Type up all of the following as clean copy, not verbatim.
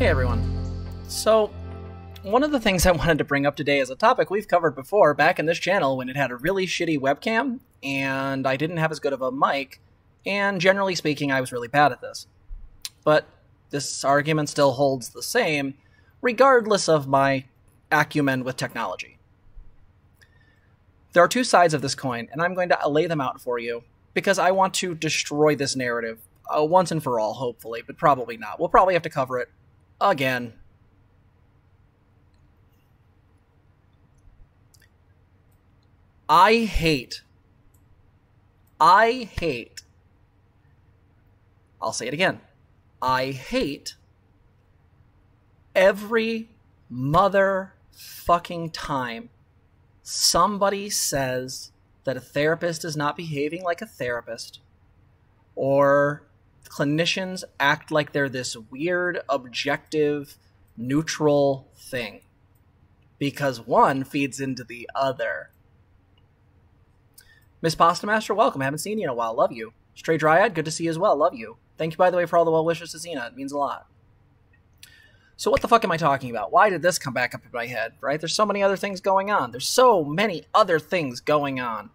Hey everyone. So, one of the things I wanted to bring up today is a topic we've covered before back in this channel when it had a really shitty webcam and I didn't have as good of a mic, and generally speaking I was really bad at this. But this argument still holds the same regardless of my acumen with technology. There are two sides of this coin, and I'm going to lay them out for you because I want to destroy this narrative once and for all, hopefully, but probably not. We'll probably have to cover it again. I hate, I'll say it again, I hate every motherfucking time somebody says that a therapist is not behaving like a therapist, or clinicians act like they're this weird, objective, neutral thing. Because one feeds into the other. Miss Pasta Master, welcome. I haven't seen you in a while. Love you. Stray Dryad, good to see you as well. Love you. Thank you, by the way, for all the well wishes to Zena. It means a lot. So what the fuck am I talking about? Why did this come back up in my head, right? There's so many other things going on. There's so many other things going on.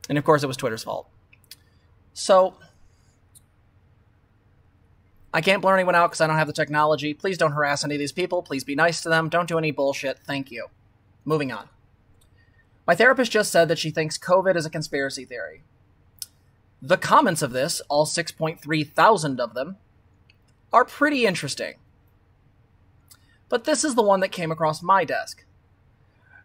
And of course, it was Twitter's fault. So, I can't blur anyone out because I don't have the technology. Please don't harass any of these people. Please be nice to them. Don't do any bullshit. Thank you. Moving on. My therapist just said that she thinks COVID is a conspiracy theory. The comments of this, all 6.3 thousand of them, are pretty interesting. But this is the one that came across my desk.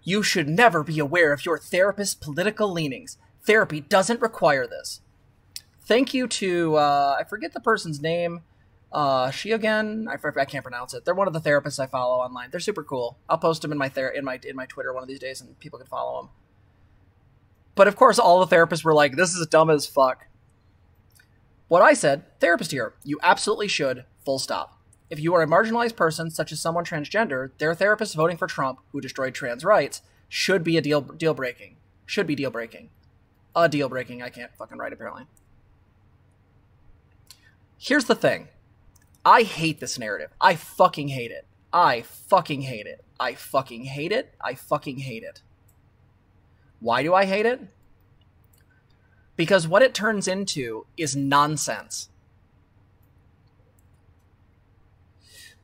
You should never be aware of your therapist's political leanings. Therapy doesn't require this. Thank you to, I forget the person's name. She again, I can't pronounce it. They're one of the therapists I follow online. They're super cool. I'll post them in my Twitter one of these days, and people can follow them. But of course, all the therapists were like, "This is dumb as fuck." What I said, therapist here, you absolutely should. Full stop. If you are a marginalized person, such as someone transgender, their therapist voting for Trump, who destroyed trans rights, should be a deal breaking. Should be deal breaking. A deal breaking. I can't fucking write apparently. Here's the thing. I hate this narrative. I fucking hate it. I fucking hate it. I fucking hate it. I fucking hate it. Why do I hate it? Because what it turns into is nonsense.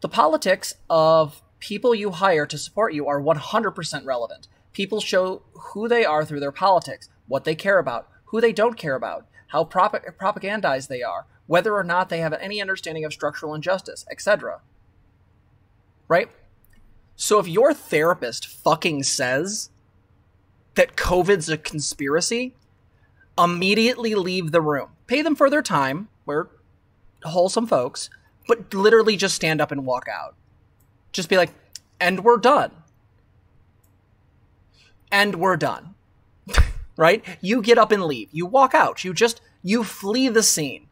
The politics of people you hire to support you are 100% relevant. People show who they are through their politics, what they care about, who they don't care about, how propagandized they are, whether or not they have any understanding of structural injustice, etc. Right? So if your therapist fucking says that COVID's a conspiracy, immediately leave the room. Pay them for their time. We're wholesome folks. But literally just stand up and walk out. Just be like, and we're done. And we're done. Right? You get up and leave. You walk out. You flee the scene.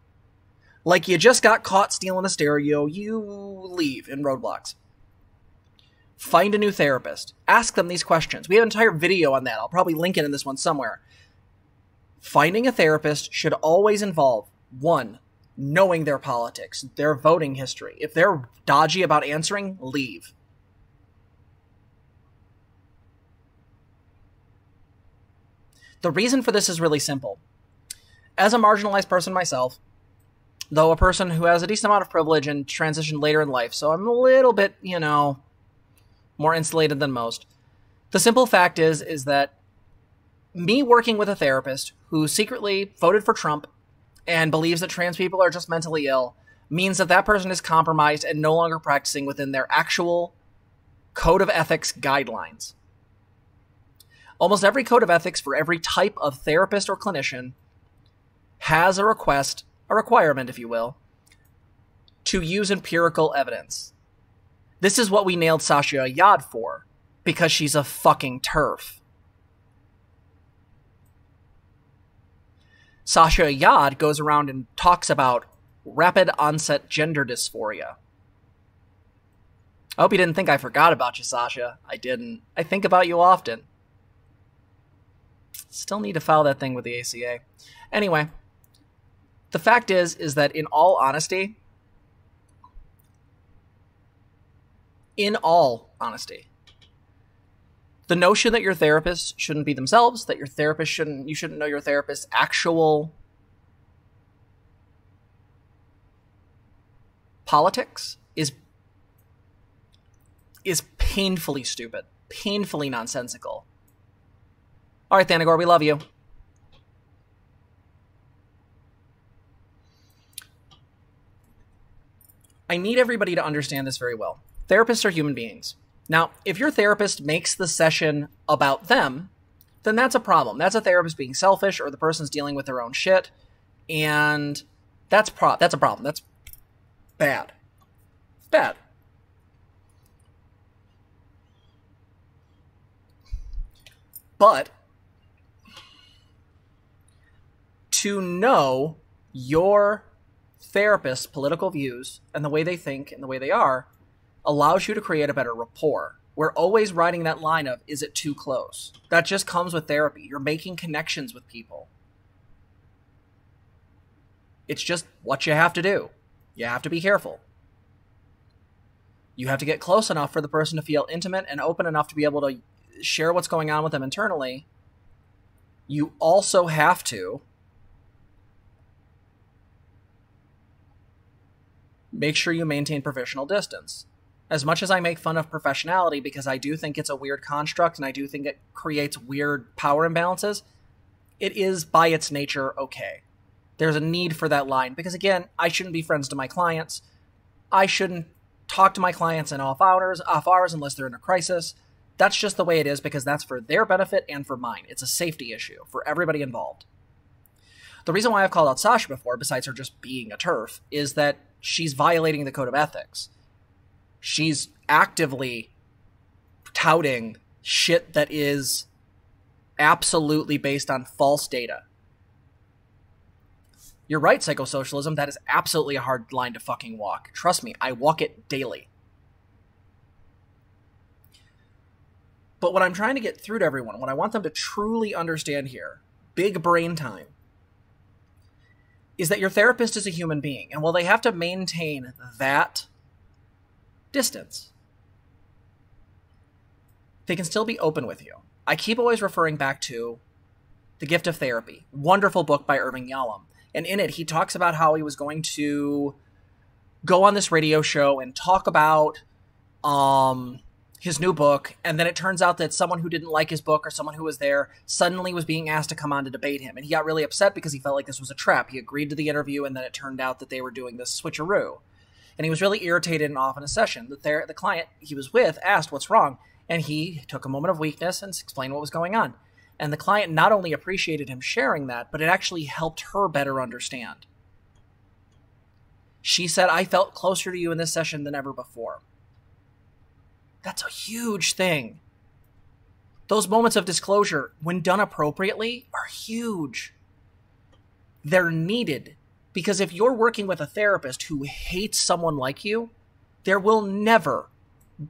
Like you just got caught stealing a stereo, you leave in Roadblocks. Find a new therapist. Ask them these questions. We have an entire video on that. I'll probably link it in this one somewhere. Finding a therapist should always involve, 1, knowing their politics, their voting history. If they're dodgy about answering, leave. The reason for this is really simple. As a marginalized person myself, though a person who has a decent amount of privilege and transitioned later in life, so I'm a little bit, you know, more insulated than most. The simple fact is that me working with a therapist who secretly voted for Trump and believes that trans people are just mentally ill means that that person is compromised and no longer practicing within their actual code of ethics guidelines. Almost every code of ethics for every type of therapist or clinician has a requirement, if you will, to use empirical evidence. This is what we nailed Sasha Ayad for, because she's a fucking TERF. Sasha Ayad goes around and talks about rapid onset gender dysphoria. I hope you didn't think I forgot about you, Sasha. I didn't. I think about you often. Still need to file that thing with the ACA. Anyway, the fact is that in all honesty, in all honesty. The notion that your therapist shouldn't be themselves, that your therapist you shouldn't know your therapist's actual politics is painfully stupid, painfully nonsensical. All right, Thanagor, we love you. I need everybody to understand this very well. Therapists are human beings. Now, if your therapist makes the session about them, then that's a problem. That's a therapist being selfish, or the person's dealing with their own shit, and that's a problem. That's bad. Bad. But to know your therapist's political views and the way they think and the way they are allows you to create a better rapport. We're always riding that line of, is it too close? That just comes with therapy. You're making connections with people. It's just what you have to do. You have to be careful. You have to get close enough for the person to feel intimate and open enough to be able to share what's going on with them internally. You also have to make sure you maintain professional distance. As much as I make fun of professionality because I do think it's a weird construct and I do think it creates weird power imbalances, it is by its nature okay. There's a need for that line because, again, I shouldn't be friends to my clients. I shouldn't talk to my clients in off hours unless they're in a crisis. That's just the way it is because that's for their benefit and for mine. It's a safety issue for everybody involved. The reason why I've called out Sasha before, besides her just being a TERF, is that she's violating the code of ethics. She's actively touting shit that is absolutely based on false data. You're right, psychosocialism. That is absolutely a hard line to fucking walk. Trust me, I walk it daily. But what I'm trying to get through to everyone, what I want them to truly understand here, big brain time, is that your therapist is a human being. And while they have to maintain that distance, they can still be open with you. I keep always referring back to The Gift of Therapy, wonderful book by Irving Yalom. And in it, he talks about how he was going to go on this radio show and talk about his new book. And then it turns out that someone who didn't like his book or someone who was there suddenly was being asked to come on to debate him. And he got really upset because he felt like this was a trap. He agreed to the interview, and then it turned out that they were doing this switcheroo. And he was really irritated and off in a session. The client he was with asked what's wrong, and he took a moment of weakness and explained what was going on. And the client not only appreciated him sharing that, but it actually helped her better understand. She said, I felt closer to you in this session than ever before. That's a huge thing. Those moments of disclosure, when done appropriately, are huge. They're needed. Because if you're working with a therapist who hates someone like you, there will never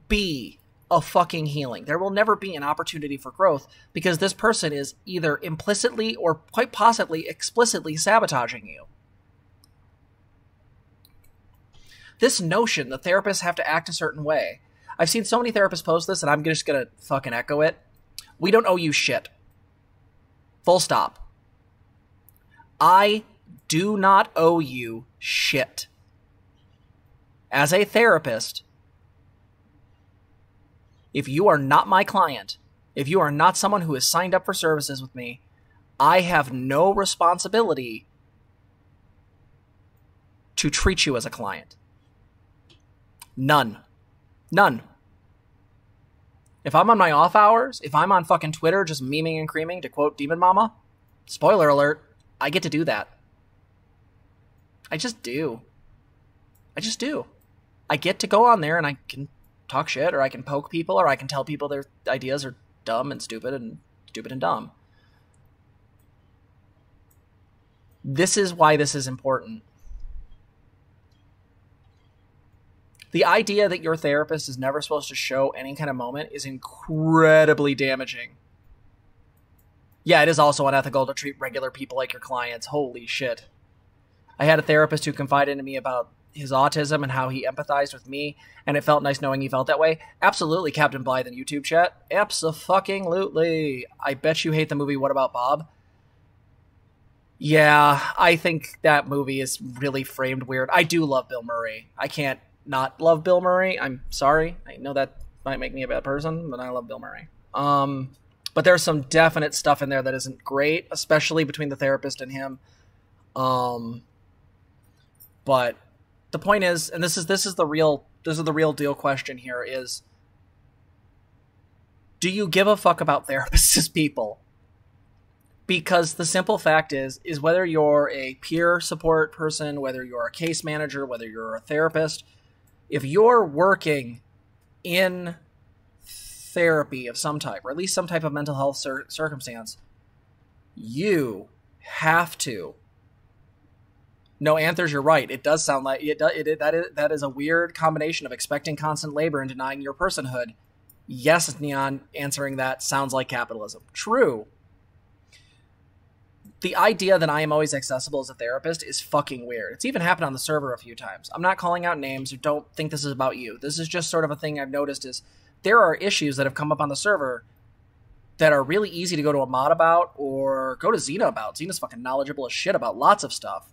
be a fucking healing. There will never be an opportunity for growth because this person is either implicitly or quite possibly explicitly sabotaging you. This notion that therapists have to act a certain way. I've seen so many therapists post this, and I'm just going to fucking echo it. We don't owe you shit. Full stop. I do not owe you shit. As a therapist, if you are not my client, if you are not someone who has signed up for services with me, I have no responsibility to treat you as a client. None. None. If I'm on my off hours, if I'm on fucking Twitter just memeing and creaming, to quote Demon Mama, spoiler alert, I get to do that. I just do. I just do. I get to go on there and I can talk shit, or I can poke people, or I can tell people their ideas are dumb and stupid and dumb. This is why this is important. The idea that your therapist is never supposed to show any kind of moment is incredibly damaging. Yeah, it is also unethical to treat regular people like your clients. Holy shit. I had a therapist who confided in me about his autism and how he empathized with me, and it felt nice knowing he felt that way. Absolutely, Captain Blythe in YouTube chat. Abso-fucking-lutely. I bet you hate the movie What About Bob? Yeah, I think that movie is really framed weird. I do love Bill Murray. I can't not love Bill Murray. I'm sorry. I know that might make me a bad person, but I love Bill Murray. But there's some definite stuff in there that isn't great, especially between the therapist and him. But the point is, and this is the real deal question here is, do you give a fuck about therapists as people? Because the simple fact is whether you're a peer support person, whether you're a case manager, whether you're a therapist, if you're working in therapy of some type, or at least some type of mental health circumstance, you have to. No, Anthers, you're right. It does sound like that is a weird combination of expecting constant labor and denying your personhood. Yes, Neon, answering that sounds like capitalism. True. The idea that I am always accessible as a therapist is fucking weird. It's even happened on the server a few times. I'm not calling out names, or don't think this is about you. This is just sort of a thing I've noticed is there are issues that have come up on the server that are really easy to go to a mod about or go to Zena about. Zena's fucking knowledgeable as shit about lots of stuff.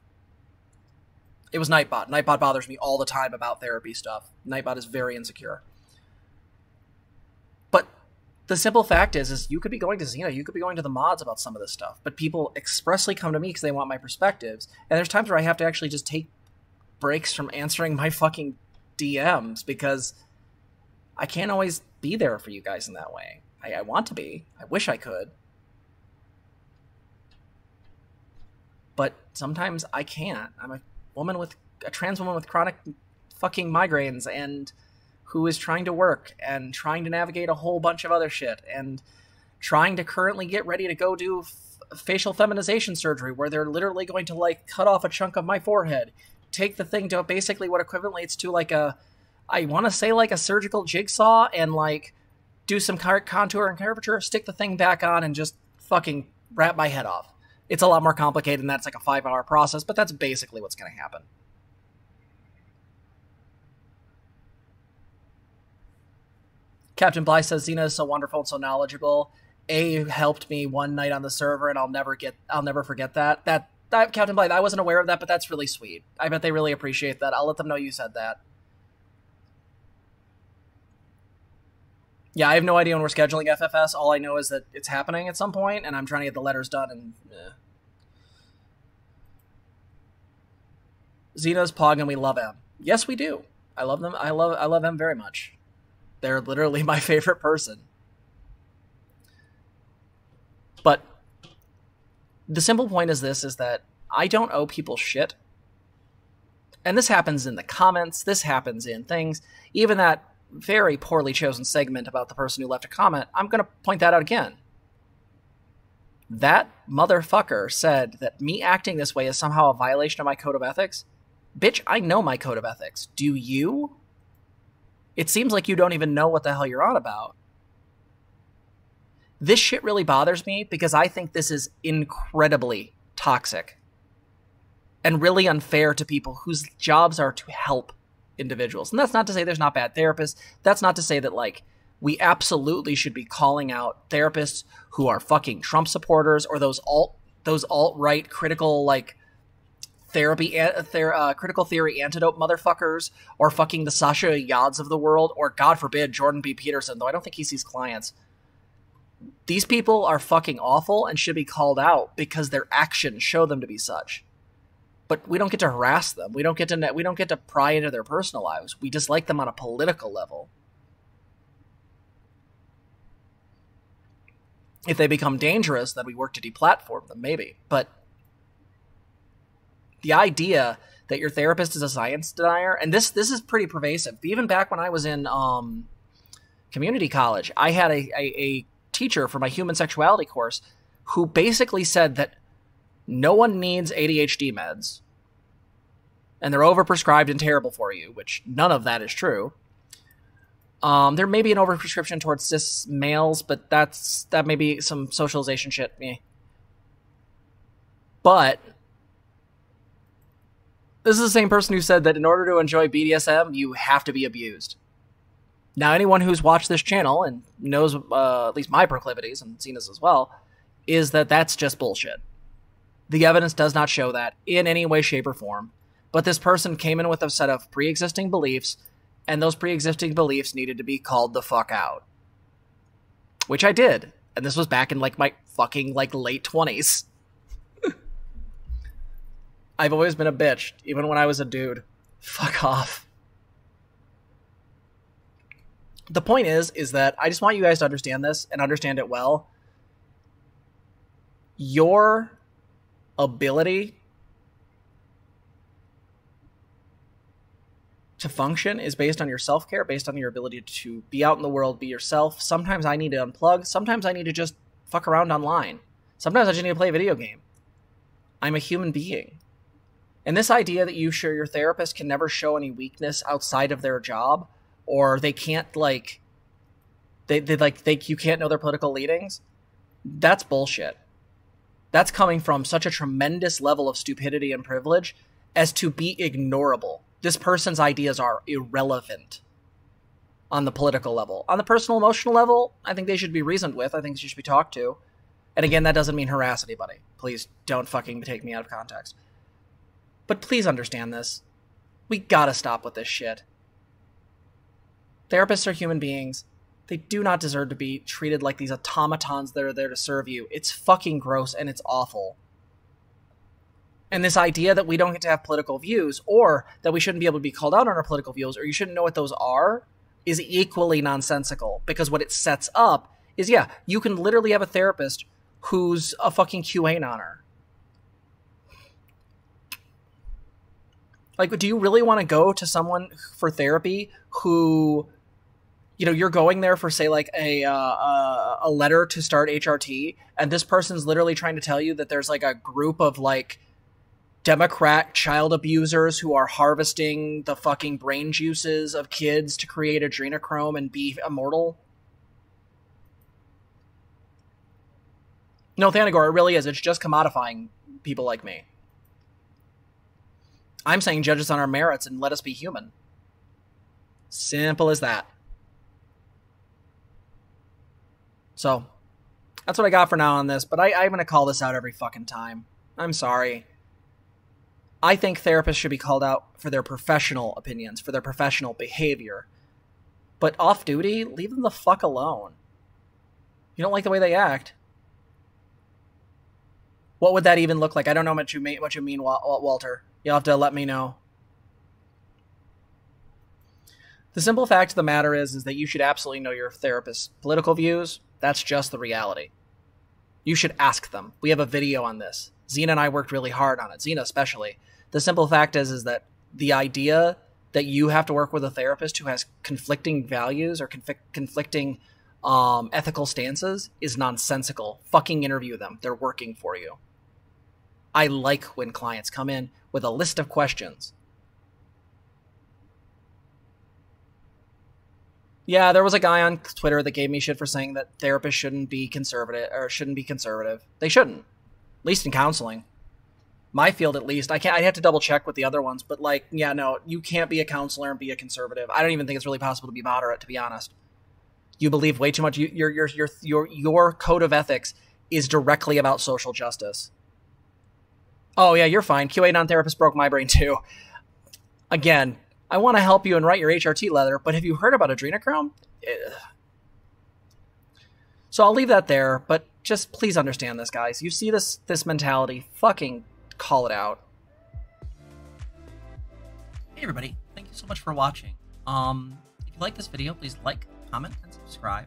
It was Nightbot. Nightbot bothers me all the time about therapy stuff. Nightbot is very insecure. But the simple fact is you could be going to Zena, you could be going to the mods about some of this stuff, but people expressly come to me because they want my perspectives. And there's times where I have to actually just take breaks from answering my fucking DMs because I can't always be there for you guys in that way. I want to be. I wish I could. But sometimes I can't. I'm a trans woman with chronic fucking migraines and who is trying to work and trying to navigate a whole bunch of other shit and trying to currently get ready to go do facial feminization surgery where they're literally going to like cut off a chunk of my forehead, take the thing to basically what equivalates to like I want to say like a surgical jigsaw and like do some contour and curvature, stick the thing back on and just fucking wrap my head off. It's a lot more complicated than that. It's like a 5-hour process, but that's basically what's going to happen. Captain Bly says Zena is so wonderful and so knowledgeable. A helped me one night on the server, and I'll never forget that. That Captain Bly, I wasn't aware of that, but that's really sweet. I bet they really appreciate that. I'll let them know you said that. Yeah, I have no idea when we're scheduling FFS. All I know is that it's happening at some point, and I'm trying to get the letters done. And Zena's Pog, and we love M. Yes, we do. I love them. I love M very much. They're literally my favorite person. But the simple point is this: is that I don't owe people shit. And this happens in the comments. This happens in things. Even that very poorly chosen segment about the person who left a comment, I'm going to point that out again. That motherfucker said that me acting this way is somehow a violation of my code of ethics. Bitch, I know my code of ethics. Do you? It seems like you don't even know what the hell you're on about. This shit really bothers me because I think this is incredibly toxic and really unfair to people whose jobs are to help individuals. And that's not to say there's not bad therapists. That's not to say that, like, we absolutely should be calling out therapists who are fucking Trump supporters or those alt-right critical, like, critical theory antidote motherfuckers, or fucking the Sasha Yads of the world, or God forbid Jordan B. Peterson, though I don't think he sees clients. These people are fucking awful and should be called out because their actions show them to be such. But we don't get to harass them. We don't get to pry into their personal lives. We dislike them on a political level. If they become dangerous, then we work to deplatform them, maybe. But the idea that your therapist is a science denier, and this is pretty pervasive. Even back when I was in community college, I had a teacher for my human sexuality course who basically said that no one needs ADHD meds, and they're overprescribed and terrible for you, which none of that is true. There may be an overprescription towards cis males, but that may be some socialization shit. But This is the same person who said that in order to enjoy BDSM, you have to be abused. Now, anyone who's watched this channel and knows at least my proclivities, and Zena's as well, is that that's just bullshit. The evidence does not show that in any way, shape, or form. But this person came in with a set of pre-existing beliefs, and those pre-existing beliefs needed to be called the fuck out. Which I did. And this was back in, like, my fucking, like, late 20s. I've always been a bitch, even when I was a dude. Fuck off. The point is that I just want you guys to understand this, and understand it well. Your ability to function is based on your self-care, based on your ability to be out in the world, be yourself. Sometimes I need to unplug. Sometimes I need to just fuck around online. Sometimes I just need to play a video game. I'm a human being. And this idea that your therapist can never show any weakness outside of their job, or they can't, like, you can't know their political leanings, that's bullshit. That's coming from such a tremendous level of stupidity and privilege as to be ignorable. This person's ideas are irrelevant on the political level. On the personal, emotional level, I think they should be reasoned with. I think they should be talked to. And again, that doesn't mean harass anybody. Please don't fucking take me out of context. But please understand this. We gotta stop with this shit. Therapists are human beings. They do not deserve to be treated like these automatons that are there to serve you. It's fucking gross and it's awful. And this idea that we don't get to have political views, or that we shouldn't be able to be called out on our political views, or you shouldn't know what those are, is equally nonsensical. Because what it sets up is, yeah, you can literally have a therapist who's a fucking QAnoner. Like, do you really want to go to someone for therapy who, you know, you're going there for, say, like a letter to start HRT, and this person's literally trying to tell you that there's like a group of like Democrat child abusers who are harvesting the fucking brain juices of kids to create adrenochrome and be immortal? No, Thanagor, it really is. It's just commodifying people like me. I'm saying judge us on our merits and let us be human. Simple as that. So, that's what I got for now on this, but I'm going to call this out every fucking time. I'm sorry. I think therapists should be called out for their professional opinions, for their professional behavior. But off-duty, leave them the fuck alone. You don't like the way they act. What would that even look like? I don't know what you mean, Walter. You'll have to let me know. The simple fact of the matter is that you should absolutely know your therapist's political views. That's just the reality. You should ask them. We have a video on this. Zena and I worked really hard on it. Zena especially. The simple fact is that the idea that you have to work with a therapist who has conflicting values or conflicting ethical stances is nonsensical. Fucking interview them. They're working for you. I like when clients come in with a list of questions. Yeah, there was a guy on Twitter that gave me shit for saying that therapists shouldn't be conservative, or shouldn't be conservative. They shouldn't. At least in counseling. My field, at least. I'd have to double check with the other ones, but like, yeah, no, you can't be a counselor and be a conservative. I don't even think it's really possible to be moderate, to be honest. You believe way too much. Your code of ethics is directly about social justice. Oh yeah, you're fine. QA non-therapist broke my brain too. Again, I want to help you and write your HRT letter, but have you heard about adrenochrome? So I'll leave that there, but just please understand this, guys. You see this mentality, fucking call it out. Hey everybody, thank you so much for watching. If you like this video, please like, comment, and subscribe.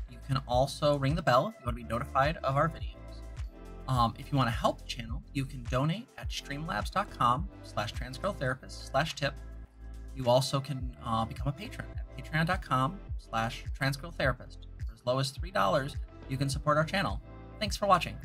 You can also ring the bell if you want to be notified of our videos. If you want to help the channel, you can donate at streamlabs.com/transgirltherapist/tip. You also can become a patron at patreon.com/transgirltherapist. For as low as $3, you can support our channel. Thanks for watching.